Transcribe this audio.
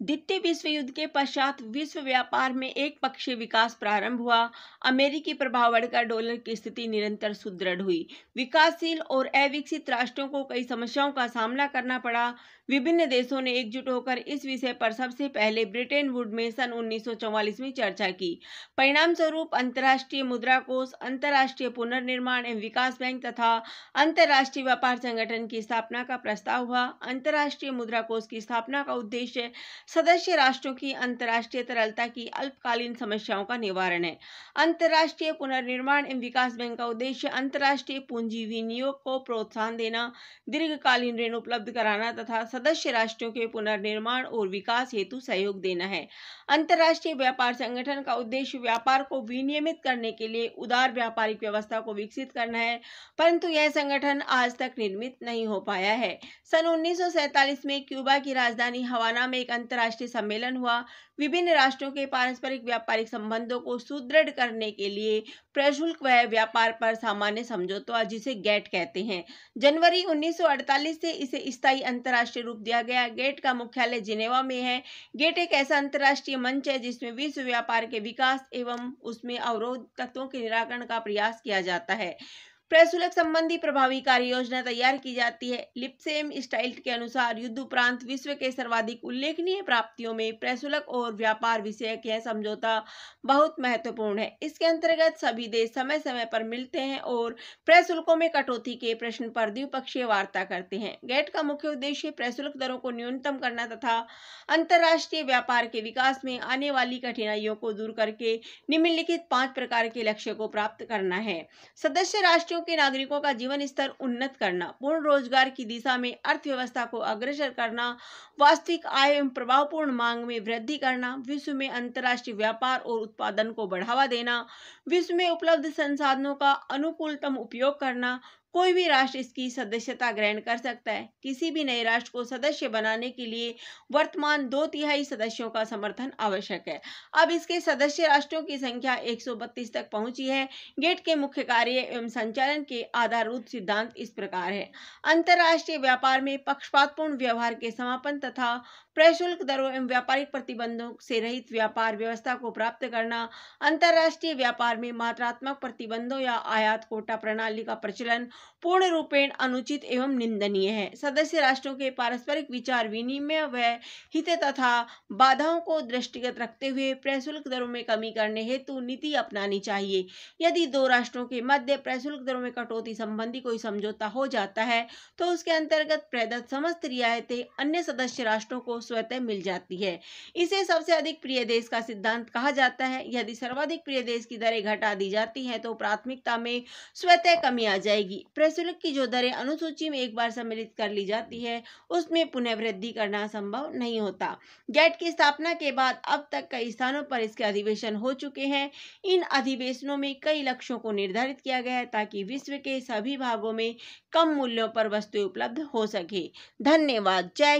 द्वितीय विश्व युद्ध के पश्चात विश्व व्यापार में एक पक्षीय विकास प्रारंभ हुआ। अमेरिकी प्रभाव बढ़कर डॉलर की स्थिति निरंतर सुदृढ़ हुई। विकासशील और अविकसित राष्ट्रों को कई समस्याओं का सामना करना पड़ा। विभिन्न देशों ने एकजुट होकर इस विषय पर सबसे पहले ब्रिटेन वुड में सन 1944 में चर्चा की। परिणाम स्वरूप अंतर्राष्ट्रीय मुद्रा कोष, अंतर्राष्ट्रीय पुनर्निर्माण एवं विकास बैंक तथा अंतर्राष्ट्रीय व्यापार संगठन की स्थापना का प्रस्ताव हुआ। अंतर्राष्ट्रीय मुद्रा कोष की स्थापना का उद्देश्य सदस्य राष्ट्रों की अंतर्राष्ट्रीय तरलता की अल्पकालीन समस्याओं का निवारण है। अंतर्राष्ट्रीय पुनर्निर्माण एवं विकास बैंक का उद्देश्य अंतर्राष्ट्रीय पूंजी विनियोग को प्रोत्साहन देना, दीर्घकालीन ऋण उपलब्ध कराना तथा सदस्य राष्ट्रों के पुनर्निर्माण और विकास हेतु सहयोग देना है। अंतर्राष्ट्रीय व्यापार संगठन का उद्देश्य व्यापार को विनियमित करने के लिए उदार व्यापारिक व्यवस्था को विकसित करना है, परंतु यह संगठन आज तक निर्मित नहीं हो पाया है। सन 1947 में क्यूबा की राजधानी हवाना में एक अंतर्राष्ट्रीय सम्मेलन हुआ। विभिन्न राष्ट्रों के पारस्परिक व्यापारिक संबंधों को सुदृढ़ करने के लिए प्रशुल्क व व्यापार पर सामान्य समझौता, जिसे गेट कहते हैं। जनवरी 1948 से इसे स्थायी अंतर्राष्ट्रीय रूप दिया गया। गेट का मुख्यालय जिनेवा में है। गेट एक ऐसा अंतर्राष्ट्रीय मंच है जिसमें विश्व व्यापार के विकास एवं उसमें अवरोध तत्वों के निराकरण का प्रयास किया जाता है। प्रशुल्क संबंधी प्रभावी कार्य योजना तैयार की जाती है। लिप्सेम स्टाइल्ट के अनुसार युद्ध उपरांत विश्व के सर्वाधिक उल्लेखनीय प्राप्तियों में प्रशुल्क और व्यापार विषयक यह समझौता बहुत महत्वपूर्ण है। इसके अंतर्गत सभी देश समय समय पर मिलते हैं और प्रशुल्कों में कटौती के प्रश्न पर द्विपक्षीय वार्ता करते हैं। गेट का मुख्य उद्देश्य प्रशुल्क दरों को न्यूनतम करना तथा अंतर्राष्ट्रीय व्यापार के विकास में आने वाली कठिनाइयों को दूर करके निम्नलिखित 5 प्रकार के लक्ष्य को प्राप्त करना है। सदस्य राष्ट्रों के नागरिकों का जीवन स्तर उन्नत करना, पूर्ण रोजगार की दिशा में अर्थव्यवस्था को अग्रसर करना, वास्तविक आय एवं प्रभावपूर्ण मांग में वृद्धि करना, विश्व में अंतर्राष्ट्रीय व्यापार और उत्पादन को बढ़ावा देना, विश्व में उपलब्ध संसाधनों का अनुकूलतम उपयोग करना। कोई भी राष्ट्र इसकी सदस्यता ग्रहण कर सकता है। किसी भी नए राष्ट्र को सदस्य बनाने के लिए वर्तमान 2/3 सदस्यों का समर्थन आवश्यक है। अब इसके सदस्य राष्ट्रों की संख्या 132 तक पहुंची है। गेट के मुख्य कार्य एवं संचालन के आधारभूत सिद्धांत इस प्रकार है। अंतर्राष्ट्रीय व्यापार में पक्षपातपूर्ण व्यवहार के समापन तथा प्रशुल्क दरों एवं व्यापारिक प्रतिबंधों से रहित व्यापार व्यवस्था को प्राप्त करना। अंतर्राष्ट्रीय व्यापार में मात्रात्मक प्रतिबंधों या आयात कोटा प्रणाली का प्रचलन पूर्ण रूपेण अनुचित एवं निंदनीय है। सदस्य राष्ट्रों के पारस्परिक विचार विनिमय व हित तथा बाधाओं को दृष्टिगत रखते हुए प्रशुल्क दरों में कमी करने हेतु नीति अपनानी चाहिए। यदि 2 राष्ट्रों के मध्य प्रशुल्क दरों में कटौती संबंधी कोई समझौता हो जाता है तो उसके अंतर्गत प्रदत्त समस्त रियायतें अन्य सदस्य राष्ट्रों को स्वतः मिल जाती है। इसे सबसे अधिक प्रिय देश का सिद्धांत कहा जाता है। यदि सर्वाधिक प्रिय देश की दरें घटा दी जाती हैं तो प्राथमिकता में स्वतः कमी आ जाएगी। प्रशुल्क की जो दरें अनुसूची में एक बार सम्मिलित कर ली जाती है उसमें पुनः वृद्धि करना संभव नहीं होता। गेट की स्थापना के बाद अब तक कई स्थानों पर इसके अधिवेशन हो चुके हैं। इन अधिवेशनों में कई लक्ष्यों को निर्धारित किया गया है ताकि विश्व के सभी भागों में कम मूल्यों पर वस्तुएं उपलब्ध हो सके। धन्यवाद। जय